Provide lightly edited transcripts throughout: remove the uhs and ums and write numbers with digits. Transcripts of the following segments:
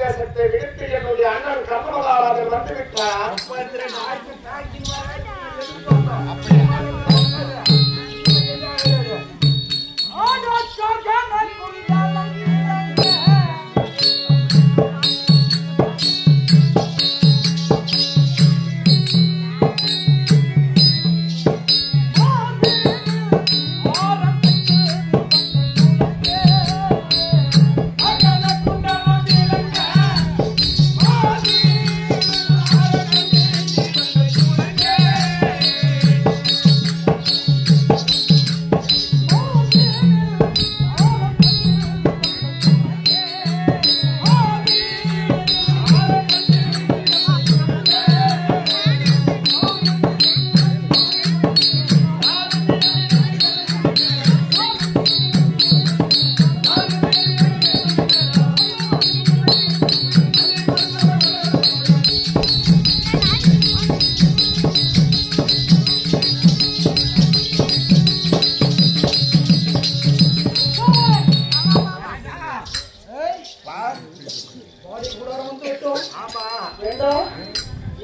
தேசத்தை விடுத்து என்னுடைய அண்ணன் கர்மகாரர் வந்துவிட்டார்.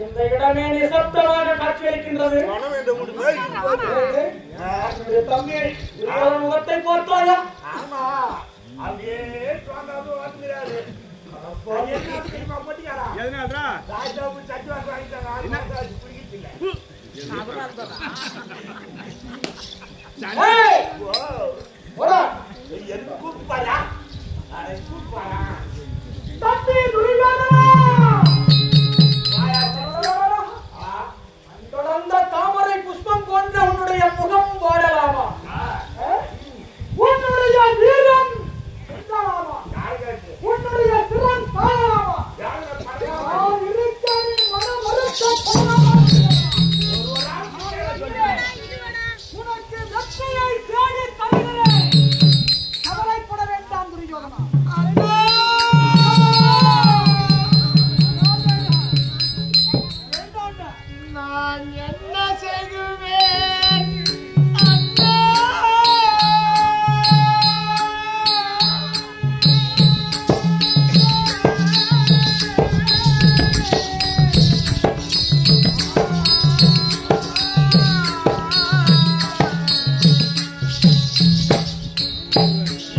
இந்த இடமே நிசப்தமாக காட்சியளிக்கின்றது. தம்பி முகத்தை பார்த்தாயா? தம்பி தொடர்ந்த தாமரை புஷ்பம் போன்ற உன்னுடைய முகம் வாடலாமா? உன்னுடைய வீரம் உன்னுடைய திறன் பாடலாமா? உனக்கு வெற்றியை தேடி தருகிறேன். கவலைப்பட வேண்டாம் துரியோதனா. நான் என்ன செய்வேன்?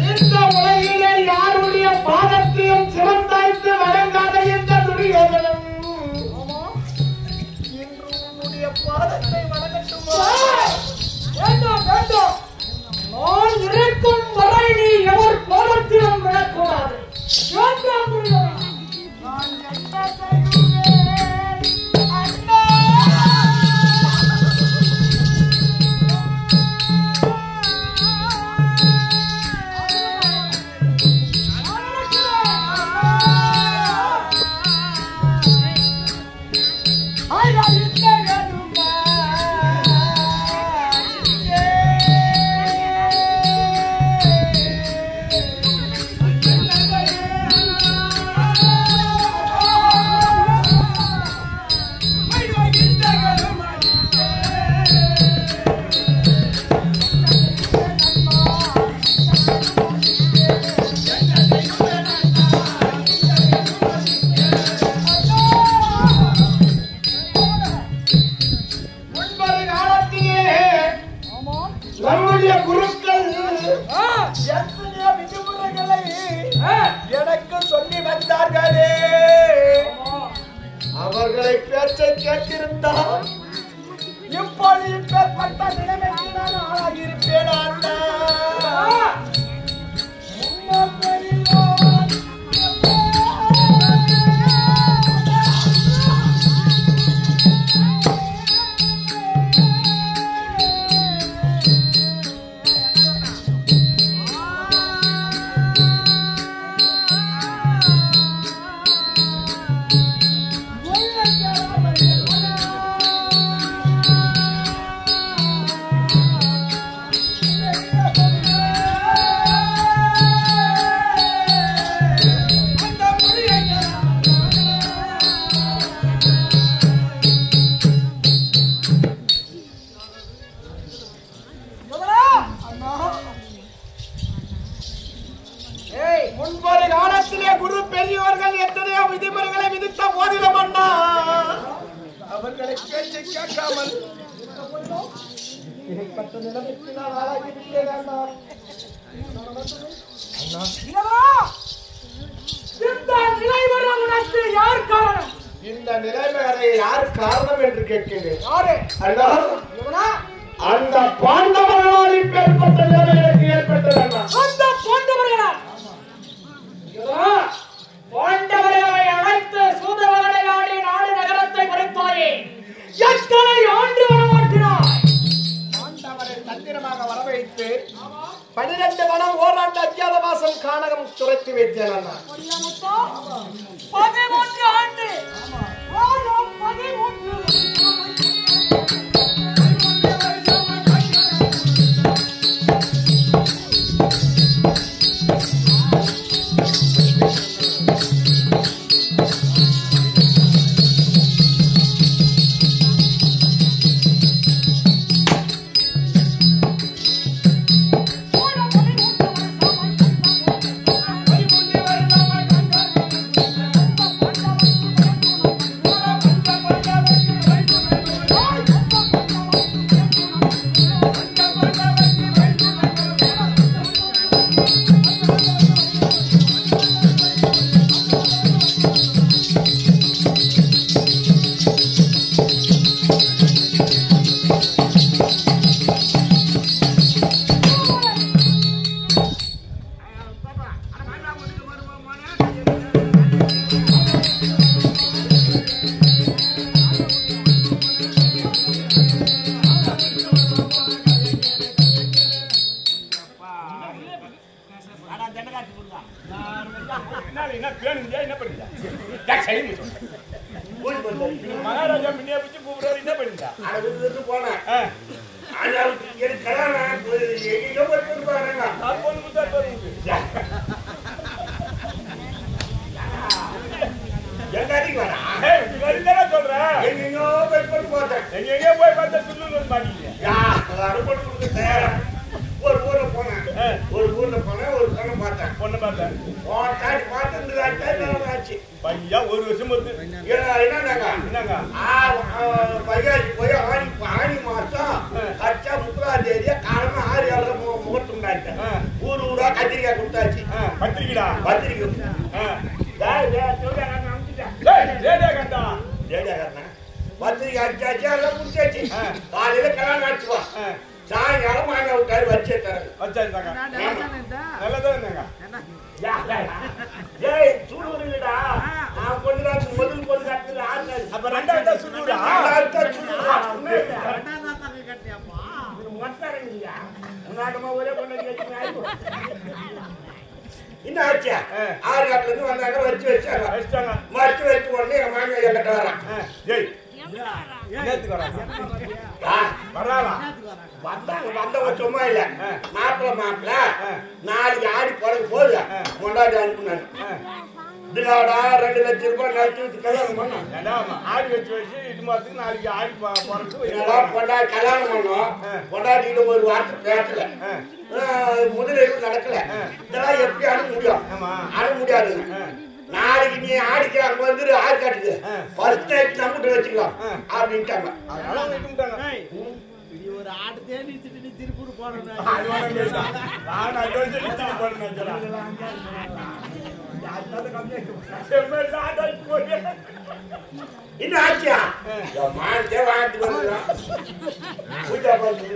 இந்த உலகிலே யாருடைய பாதத்தையும் சிறந்தாய்த்து வழங்காத இந்த துரியோதனம் பாதத்தை வணங்கட்டுமா? வேண்டாம் வேண்டாம். நான் இருக்கும் வரை நீ எவர் பாதத்திலும் விழக்கூடாது. வேண்டாம் துரியோதனா. நான் என்ன செய்வேன்? அண்ணா எனக்கு சொல்லி வந்தார்களே, அவர்களை பேச்சை கேட்டிருந்தால் இப்போது இப்பேற்பட்ட நிலைமைக்கு நான் ஆளாகியிருப்பேன். அண்ணா Yeah. பேச்சை கேட்காமல் இடைப்பட்ட நிலைமைக்கு நான் ஆளாகிவிட்டேன் அண்ணா. இந்த நிலைவர உனக்கு யார் காரணம்? இந்த நிலைமை யார் காரணம் என்று கேட்கிறேன். யாரு? அண்ணா, இவனா? அந்த பாண்டவர்களால் இப்பேற்பட்ட நிலைமை எனக்கு ஏற்பட்டது அண்ணா. அந்த பாண்டவர்களா? இவனா? பாண்டவர்களை அழைத்து சூதவளையாடி நாடு நகரத்தை பறித்தாயே, எத்தனை ஆண்டு வரமாற்றினாய்? பாண்டவரை தந்திரமாக வரவைத்து 12 வனம் ஓராண்டு அத்தியாத மாசம் கானகம் துரைத்து வைத்தேன் அண்ணா. 13 ஆண்டு. 13 மகாராஜா மின்னியா பிடிச்சு கூப்பிடுறாரு. என்ன பண்ணிட்டா? போனேன் சொல்றேன். எங்கெங்கோ போய் பார்த்தா சொல்லு மாட்டீங்க. ஒரு ஊர்ல போனேன். ஒரு பொண்ணை பார்த்தேன். பையா 1 வருஷம் என்னங்க பையாச்சி போய் ஆணி மாசம் கச்சா 30ஆம் தேதியா காலமா 6 முகூர்த்தம் உண்டாயிட்டேன். ஊரா கத்திரிக்காய் கொடுத்தாச்சு. பத்திரிக்கை பத்திரிக்கை அடிச்சாச்சு. எல்லாம் முடிச்சாச்சு. காலையில கல்யாணம் ஆச்சுவான். சாயங்காலம் மாங்க விட்டாரு வச்சே தரேன். சுடுவா நான் கொஞ்சம் முதல் பொண்ணு கட்டல. அப்ப 2வது சுடுவா ஒரே பொண்ணு என்ன ஆச்சா? 6 காட்டுல இருந்து வந்தாங்க. வச்சு வச்சாங்க. மறைச்சு வச்சு உடனே என் மாமியா கட்ட வரான். வந்தவங்க சும்மா இல்ல. மாப்பிள்ள நாளைக்கு ஆடி பிறகு போது கொண்டாடி அனுப்புனாங்க. 2 லட்சம் ரூபாய் நச்சு கல்யாணம் பண்ணோம். ஆடி வச்சு இது மாதத்துக்கு நாளைக்கு ஆடி கொண்டாடி கல்யாணம் பண்ணோம். கொண்டாடிட்டு ஒரு வார்த்தை பேசல. முதலீடு நடக்கல. இதெல்லாம் எப்படி அணுக முடியும்? அணுக முடியாதுங்க. நாளைக்கு நீ ஆடிக்க அங்க வந்துரு ஆறு காட்டுக்கு ஃபர்ஸ்ட் நைட் நம்பிட்டு வச்சுக்கலாம் அப்படின்ட்டாங்க. ஒரு ஆடு தேடி திருப்பூர் போனோம். இன்னும் ஆச்சியா மாட்டே வாங்கிட்டு வந்துடும். பூஜா பண்ணி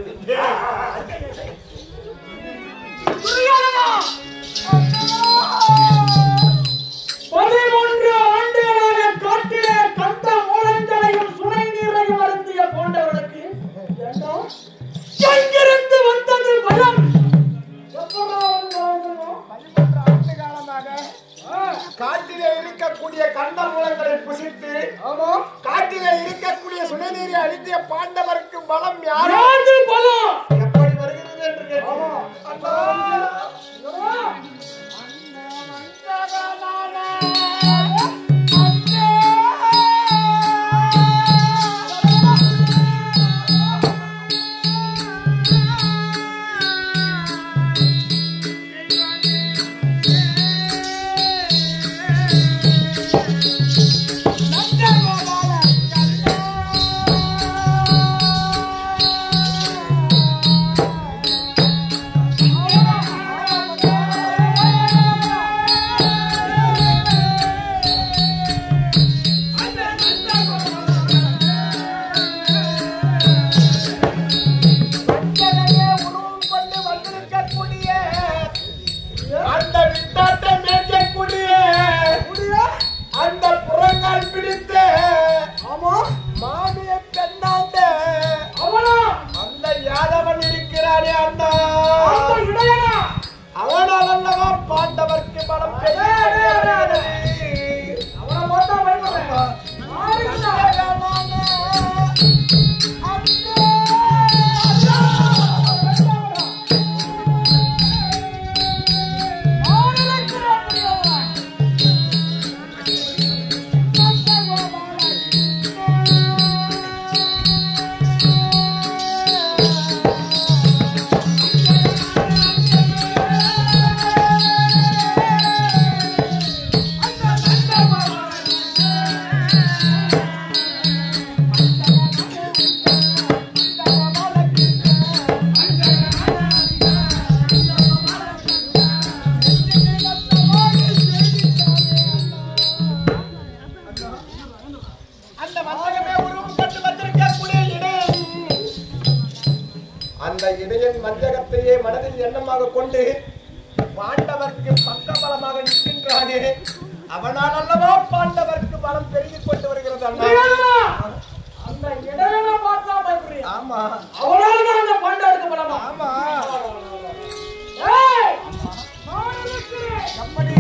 13 ஆண்டுகளாக காட்டிலே கந்த மூலங்களையும் சுனை நீரையும் அருந்திய போன்றவர்களுக்கு எங்கிருந்து வந்தது பலம்? 13 ஆண்டு காலமாக காட்டிலே இருக்கக்கூடிய கந்த மூலங்களை புசித்து காட்டிலே இருக்கக்கூடிய சுனை நீரை அழித்திய பாண்டவருக்கு பலம் யாரு பலம் எப்படி வருகிறது என்று கேட்டோம். வால் பிடித்த ஆமா மாமிய பெண்ணாண்ட அவனா அந்த யாதவன் இருக்கிறானே அண்ணா அந்த இடையனா அவனால் அல்லவா பாண்டவர்க்கு பலம் அவனை பார்த்தா பயப்படுறேன் மஞ்சகத்தையே மனதில் எண்ணமாக கொண்டு பாண்டவர்க்கு பக்கபலமாக நிற்கின்றானே அவனால் அல்லவா பாண்டவர்க்கு பலம் பெருகிக் கொண்டு வருகிறது அண்ணா அந்த இடையனா பார்த்தா பயப்படுறீங்க ஆமா அவனால தான் அந்த பாண்டவருக்கு பலமா ஆமா ஏய் எப்படி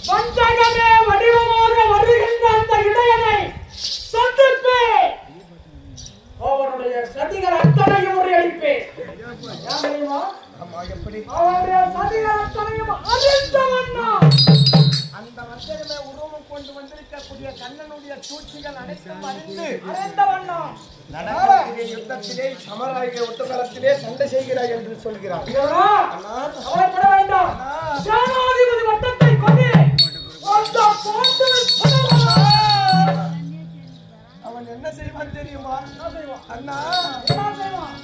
பஞ்சகமே வடிவமாக வருகின்ற அந்த இடையனை சந்திப்பேன். அவனுடைய சதிகள் அத்தனையும் முறியடிப்பேன். ஏன் தெரியுமா? ஆமா எப்படி அவனுடைய சதிகள் அத்தனையும் அழித்தவன் நான். அந்த மஞ்சகமே உருவம் கொண்டு வந்திருக்கக்கூடிய கண்ணனுடைய சூழ்ச்சிகள் அனைத்தும் அறிந்தவன் நான். நடக்கக்கூடிய யுத்தத்திலே சமராகிய ஒட்டுகளத்திலே சண்டை செய்கிறாய் என்று சொல்கிறார் இவனா? கவலைப்பட வேண்டாம். சேனாதிபதி வட்டத்தை கொண்டு அந்த பாண்டவர் படவா. அவன் என்ன செய்வான் தெரியுமா என்ன செய்வான்? அண்ணா என்ன செய்வான்?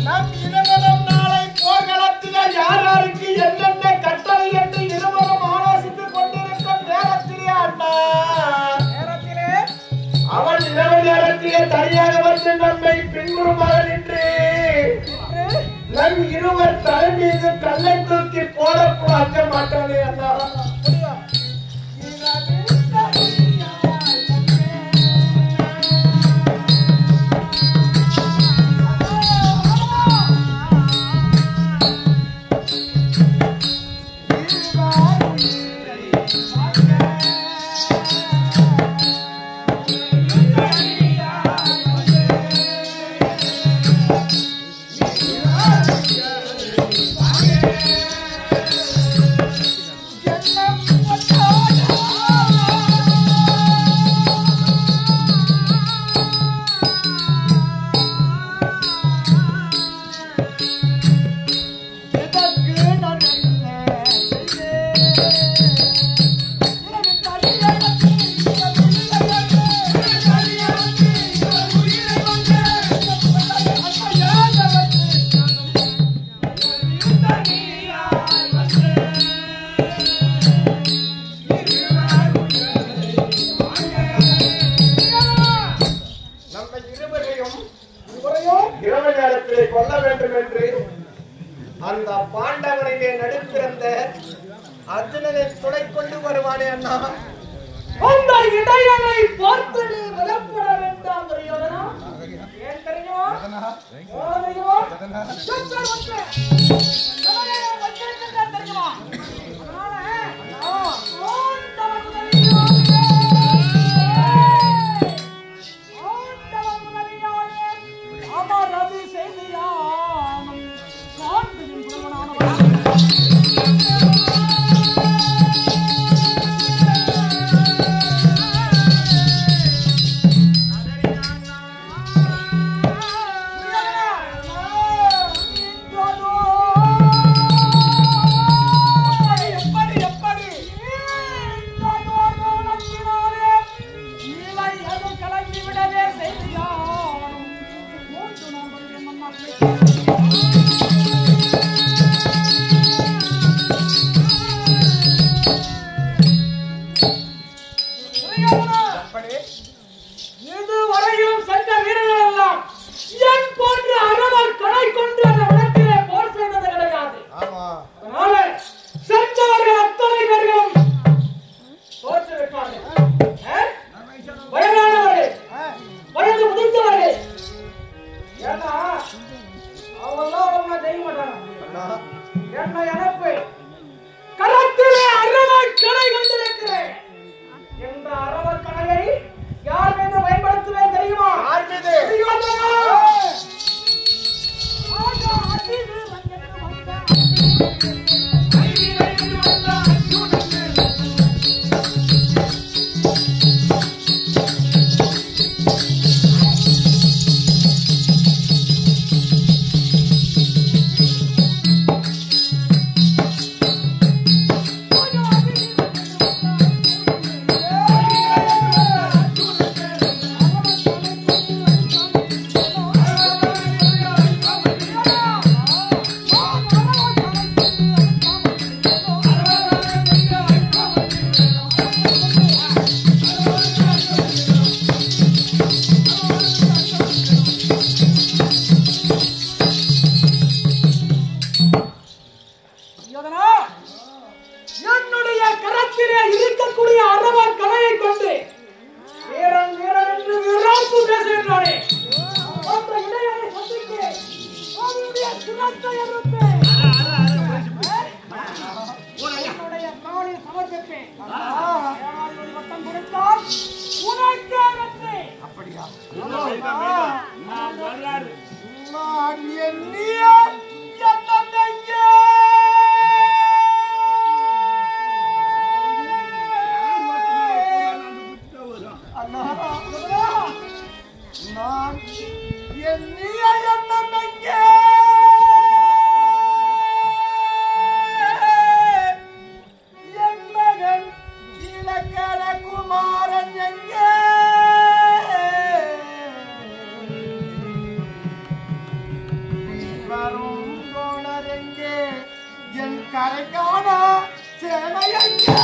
நம் இருவரும் நாளை போர்க்களத்திலே யார் யாருக்கு என்னென்ன கட்டளை என்று இருவரும் ஆலோசித்துக் கொண்டிருக்கும் நேரத்திலே அண்ணா நேரத்திலே அவன் இரவு நேரத்திலே தனியாக வந்து நம்மை பின்புறமாக நின்று நம் இருவர் தலை மீது கல்லை தூக்கி போடக்கூட அஞ்ச மாட்டானே அண்ணா இரவு நேரத்திலே கொல்ல வேண்டும் என்று அந்த பாண்டவனிலே நடுப்பிறந்த அர்ஜுனனை துணை கொண்டு வருவானே அண்ணா அந்த இடையனை பார்த்து நீ விலப்பட வேண்டாம் தெரியுமா? ஏன் தெரியுமா? தெரியுமா? தெரியுமா? உனக்கிலே இருக்கக்கூடிய அரவ கலையை கொண்டு வீரன் வீரன் என்று விராட்டு பேசுகின்றானே அந்த இடையனை சந்திக்கிறேன். அவனுடைய சிரத்தை அறுப்பேன். உன்னுடைய காலில் சமர்ப்பிப்பேன். ஏழாவது வட்டம் கொடுத்தால் உனக்கே வெற்றி. அப்படியா? வரலாறு நான் எண்ணிய எண்ணத்தையே நான் எண்ணிய எண்ணத்தையே என் மகன் இலக்கண குமாரன் எங்கே வரும் தோழர் எங்கே என் கரைக்கான சேவை எங்கே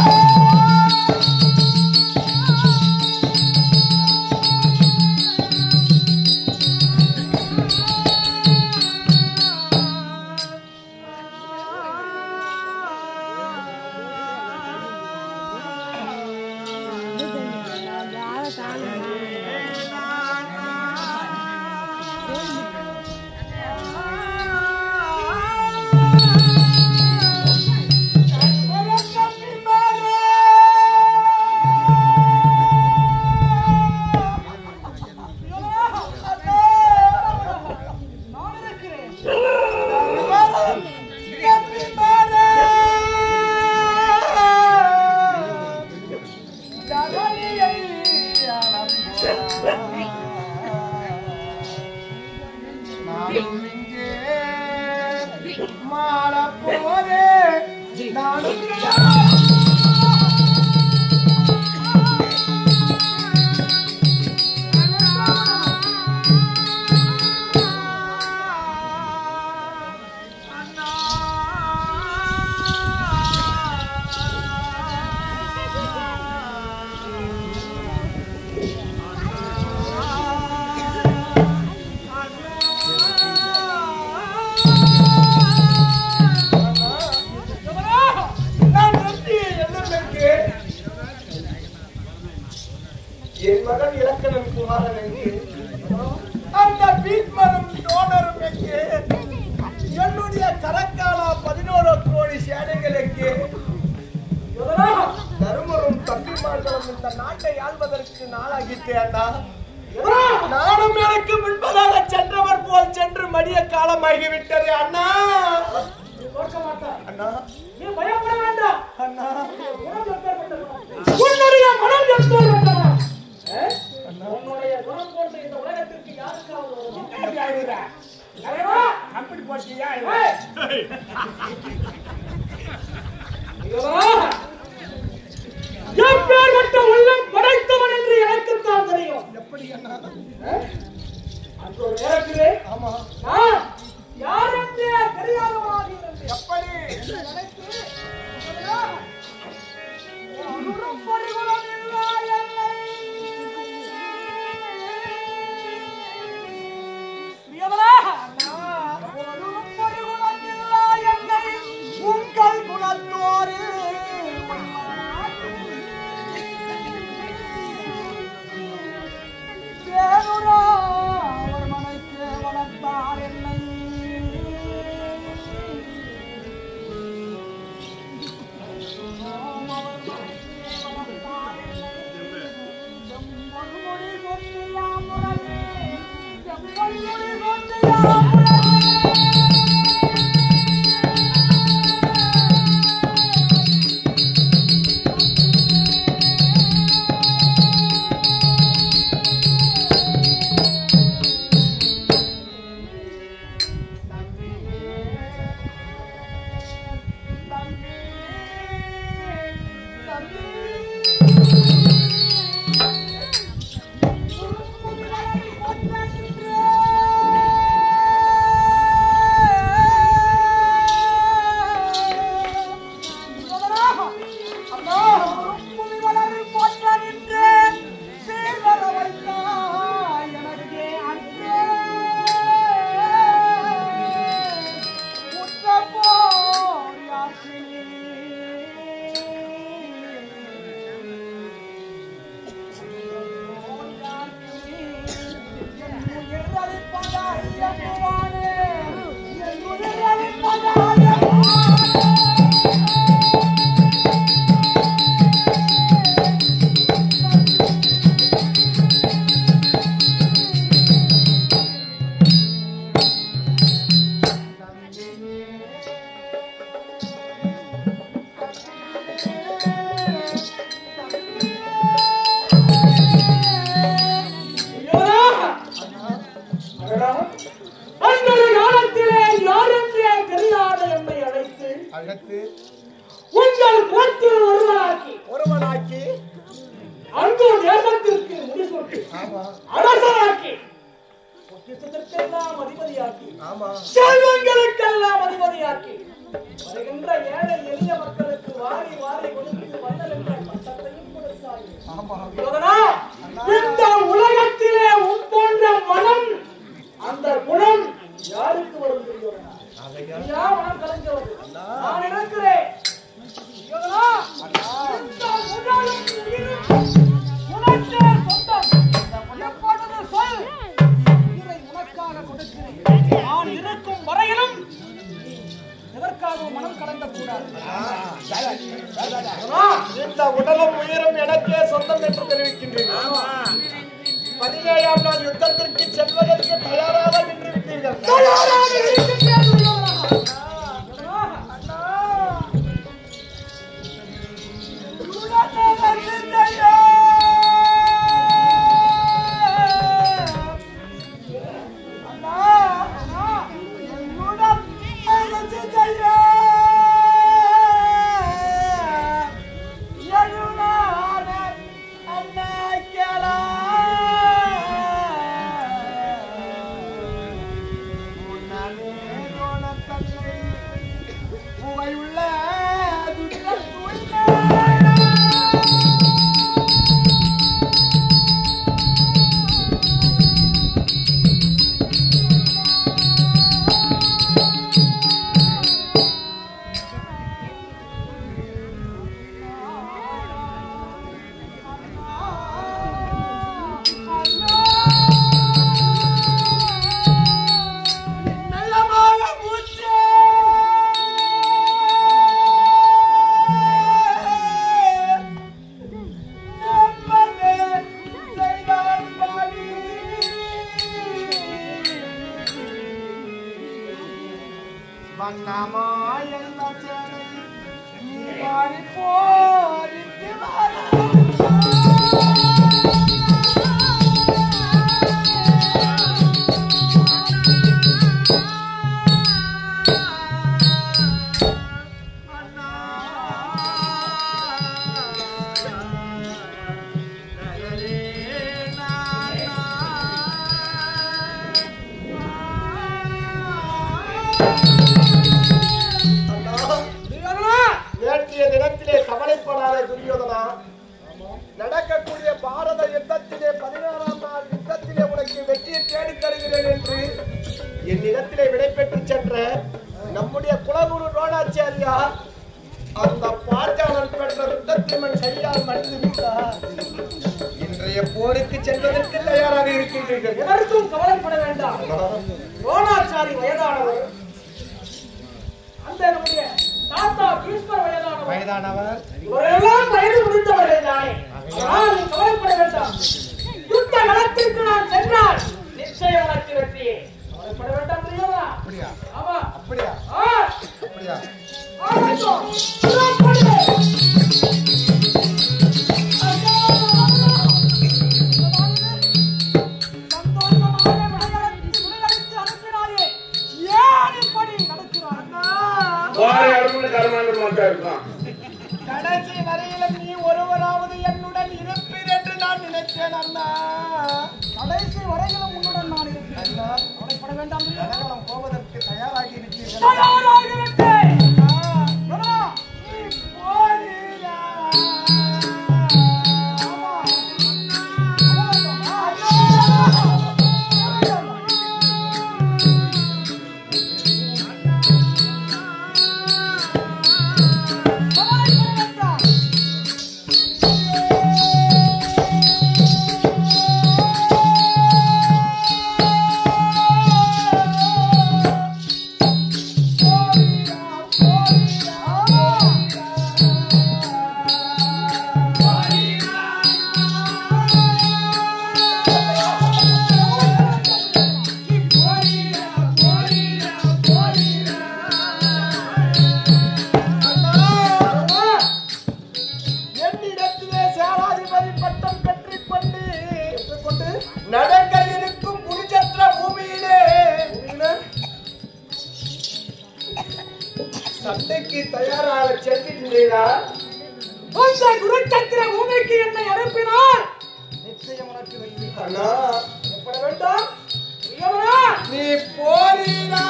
என் மகன் இலக்கணம் குமாரன் எங்கே அந்த பீட்மரும் டோனரும் எங்கே என்னுடைய கரக்காலா 11 கோடி சேனைகள் எங்கே தருமரும் தப்பிமார்களும் இந்த நாட்டை ஆள்வதற்கு நாளாகிட்டேன்டா நானும் எனக்கு முன்பதாக சென்றவர் போல் சென்று மடிய காலமாகிவிட்டது அண்ணா அண்ணா நீ பயப்பட வேண்டாம். அண்ணா உன்னுடைய மனம் எப்படி வேண்டாம். உன்னுடைய குணம் போன்ற இந்த உலகத்திற்கு யாருக்காவது கம்பெனி போட்டியா எப்பேற்பட்ட உள்ளம் படைத்தவன் என்று எனக்குத்தான் தெரியும். எப்படி அண்ணா அந்த ஒரு நேரத்திலே ஆமா நான் யார் என்றே தெரியாதவனாக இருந்தேன். எப்படி எனக்கு ஒரு பரிகுணம் இல்லா என்னை பிரியவரா, நான் ஒரு பரிகுணம் இல்லா என்னை உங்கள் குலத்தோடு சேருரா அவர் மனைக்கு வளர்த்தார் என்னை அரசனாக்கி பொக்கிஷத்திற்கெல்லாம் அதிபதியாக்கி செல்வங்களுக்கெல்லாம் அதிபதியாக்கி வருகின்ற ஏழை எளிய மக்களுக்கு வாரி வாரி கொடுத்து வள்ளல் என்ற பட்டத்தையும் கொடுத்தாய். இந்த உலகத்திலே உன் போன்ற மனம் அந்த குணம் யாருக்கு வரும் தெரியும்? மனம் கலைஞ்சவர் நான் நினைக்கிறேன். நான் இருக்கும் வரையிலும் எதற்காகவும் மனம் கலந்த கூடாது. இந்த உடலும் உயிரும் எனக்கே சொந்தம் என்று தெரிவிக்கின்றீர்கள். 17ஆம் நாள் யுத்தத்திற்கு செல்வதற்கு தயாராக நின்று விட்டீர்கள். நடக்கக்கூடிய பாரத யுத்தத்திலே 16ஆம் நாள் யுத்தத்திலே உனக்கு வெற்றியை தேடி தருகிறேன் என்று என்னிடத்திலே விடைபெற்று சென்ற நம்முடைய குலகுரு ரோணாச்சாரியார் அந்த பாஞ்சாலன் பெற்ற யுத்தத்தின் கையால் மடிந்து விட்டார். இன்றைய போருக்கு செல்வதற்கு தயாராக இருக்கின்றீர்கள். எதற்கும் கவலைப்பட வேண்டாம். ரோணாச்சாரி வயதானவர், அந்த நம்முடைய தாத்தா பீஷ்மர் வயதானவர், இவரெல்லாம் வயது முடித்தவர்கள் தானே. கவலைப்பட வேண்டாம். யுத்த களத்திற்கு நான் சென்றால் நிச்சயம் உனக்கு வெற்றியே. கவலைப்பட வேண்டாம். புரியுதா? அப்படியா? ஆமா. அப்படியா? அப்படியா? கடைசி வரையிலும் நீ ஒருவராவது என்னுடன் இருப்பீர் என்று நான் நினைத்தேன் அண்ணா. கடைசி வரையிலும் உன்னுடன் நான் இருக்கிறேன். அண்ணா, கவலைப்பட வேண்டாம். நகரம் போவதற்கு தயாராகி இருக்கிறீர்கள். நடக்க இருக்கும் குருச்சத்திர பூமியிலே சண்டைக்கு தயாராக செல்கின்றீரா? அந்த குருச்சத்திர பூமிக்கு என்னை அனுப்பினால் நிச்சயம் உனக்கு வெற்றி. அண்ணா எப்பட வேண்டும் பிரியவரா நீ போறீரா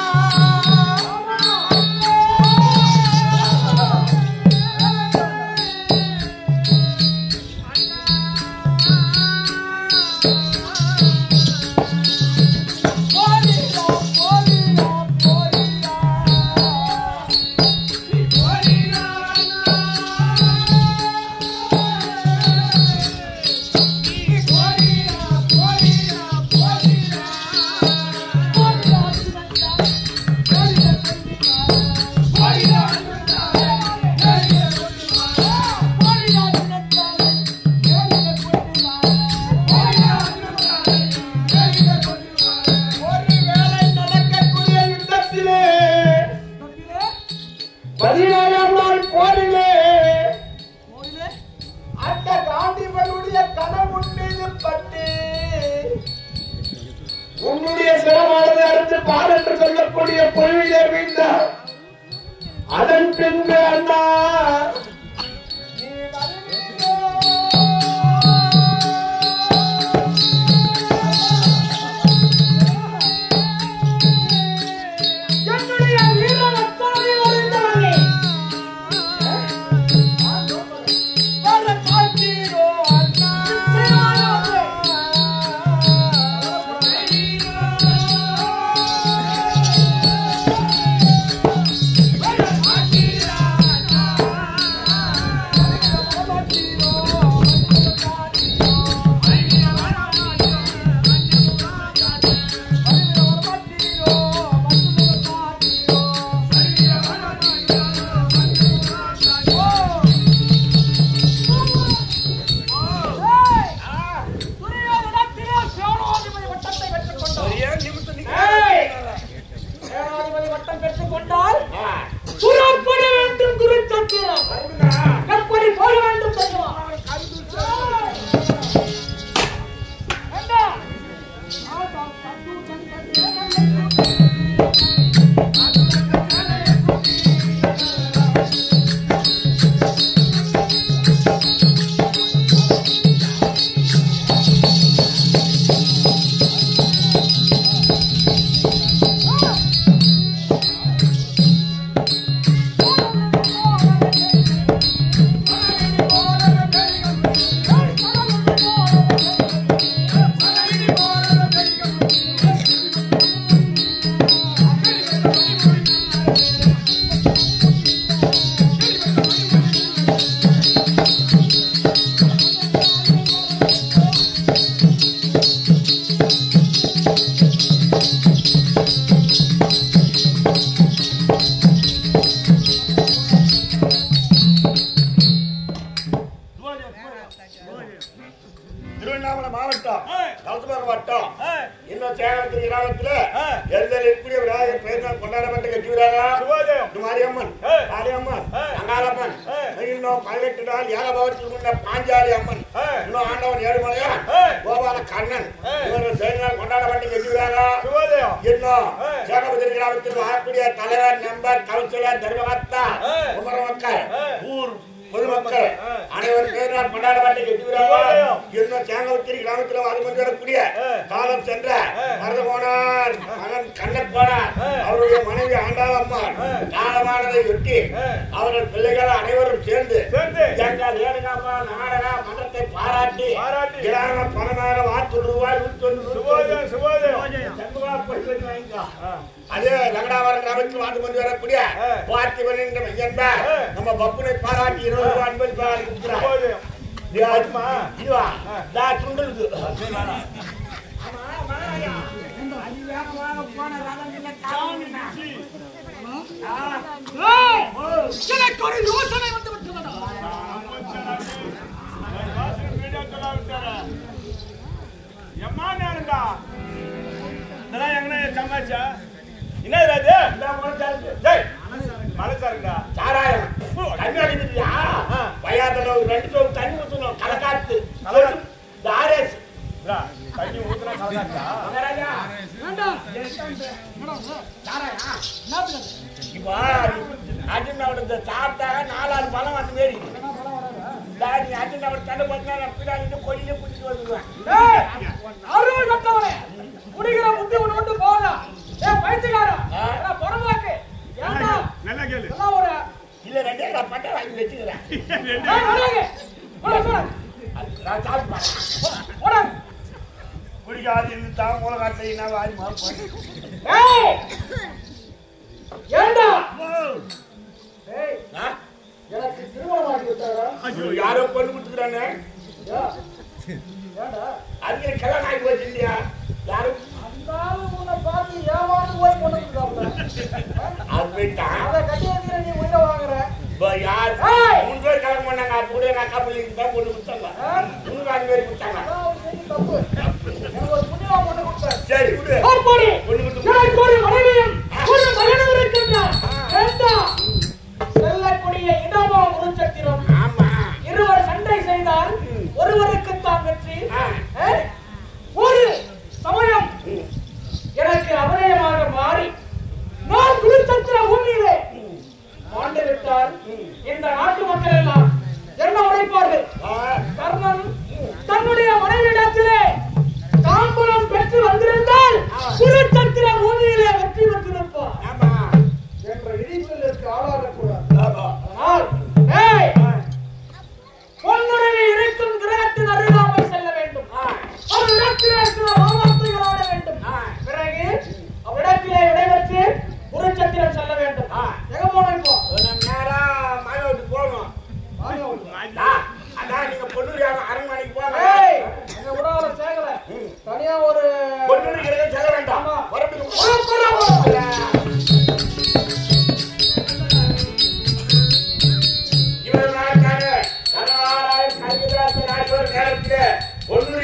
அதன் பின்பு அண்ணா என்னுடைய வீரவத்தாரி வருந்தவனே வர காத்தீரோ அண்ணா திருவண்ணாமலை மாவட்டம் கலசபாக்கம் வட்டம் இன்னும் சேலத்தில் கிராமத்தில் எல்லையில் இருக்கக்கூடிய விநாயகர் பெருநாள் கொண்டாடப்பட்ட கட்சி மாரியம்மன் காளியம்மன் அங்காளம்மன் இன்னும் 18 நாள் ஏகபவத்தில் உள்ள பாஞ்சாலி அம்மன் இன்னும் ஆண்டவன் ஏழுமலையா கோபால கண்ணன் இவர்கள் பெருநாள் கொண்டாடப்பட்ட கட்சி இன்னும் சேகபுத்திரி கிராமத்தில் வரக்கூடிய தலைவர் நம்பர் கவுன்சிலர் தர்மகர்த்தா உமர மக்கள் ஊர் பொதுமக்கள் அனைவரும் பேரால் கொண்டாடப்பட்ட இன்னும் சேங்கவத்திரி கிராமத்தில் வந்து வரக்கூடிய காலம் சென்ற மருதகோனார் மகன் கண்ணப்போனார் அவருடைய மனைவி ஆண்டாளம்மாள் காலமானதை ஒட்டி அவர்கள் பிள்ளைகள் அனைவரும் சேர்ந்து எங்கள் ஏழுகாமா நாடக மன்றத்தை பாராட்டி கிராம பணமாக ரூபாய் 190 அதே ரங்கடாவரம் கிராமத்தில் வாழ்ந்து கொண்டு வரக்கூடிய பார்த்திபன் என்ற மையன்பர் நம்ம பப்புனை பாராட்டி 20 ரூபாய் அன்பது பாராட்டி கொடுக்கிறார். இதுவா துண்டலுக்கு எனக்கு ஒரு யோசனை வந்து விட்டதா சாப்பிட்டாக 4 பழம் வந்து மேடி அஜெண்டா தண்டை பார்த்தா பின்னாடி கொடியில குடிச்சு அருள் கட்டவனே குடிக்கிற புத்தி ஒண்ணு விட்டு போகலாம். பயிற்சிக்காரா புறமாக்கு நல்லா கேளு. ஒரு இல்ல 2000 பட்டை வாங்கி வச்சுக்கிறேன். குடிக்காது இருந்தா மூலகாட்டை நான் வாங்கி மாப்பேன். ஏண்டா எனக்கு திருமணம் ஆகி விட்டாரா? யாரோ பொண்ணு கொடுத்துக்கிறாங்க. அதுக்கு கல்யாணம் ஆகி போச்சு இல்லையா? யாரும் உன்னை பார்த்து ஏமாந்து போய் பொண்ணு கொடுத்தாப்புல. அது போயிட்டான். அதை கட்டி வைக்கிற நீ உயிரை வாங்குற. யார் 3 பேர் கல்யாணம் பண்ணாங்க. அப்ப கூட எங்க அக்கா பிள்ளைங்க தான் பொண்ணு கொடுத்தாங்க. 3 4 பேர் கொடுத்தாங்க. தப்பு. எனக்கு ஒரு புண்ணியமா பொண்ணு கொடுத்தாரு. சரி விடு. பொண்ணு கொடுத்து எனக்கு ஒரு மனைவியும் ஒரு மகனும் இருக்கின்றார். செல்லக்கூடிய இடமா முருச்சத்திரம். ஆமா. இருவர் சண்டை செய்தால் ஒருவருக்கு தான் வெற்றி. ஒரு சமயம் எனக்கு அபயமாக மாறி நான் குருச்சத்திர பூமியிலே மாண்டு விட்டால் இந்த நாட்டு மக்கள் எல்லாம் என்ன உரைப்பார்கள்? கர்ணன் தன்னுடைய மனைவிடத்திலே தாம்பூலம் பெற்று வந்திருந்தால் குருச்சத்திர பூமியிலே வெற்றி பெற்றிருப்பார் என்ற விதிப்பிற்கு ஆளாகக்கூடாது. அதனால் பொன்னுரிமை இருக்கும் கிரகத்தின் அருகாமல் செல்ல வேண்டும். அவரிடத்திலே சில வார்த்தைகள் ஆட வேண்டும். பிறகு அவரிடத்திலே விடைபெற்று குருச்சத்திரம் செல்ல வேண்டும். எங்க போனோம் இப்போ? நேரா மாயோட்டு போகணும். அதான் நீங்க பொண்ணு அரண்மனைக்கு போங்க. எங்க உறவுல சேகல தனியா ஒரு பொண்ணு செல்ல வேண்டாம். நேரத்தில் பொண்ணு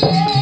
ஏ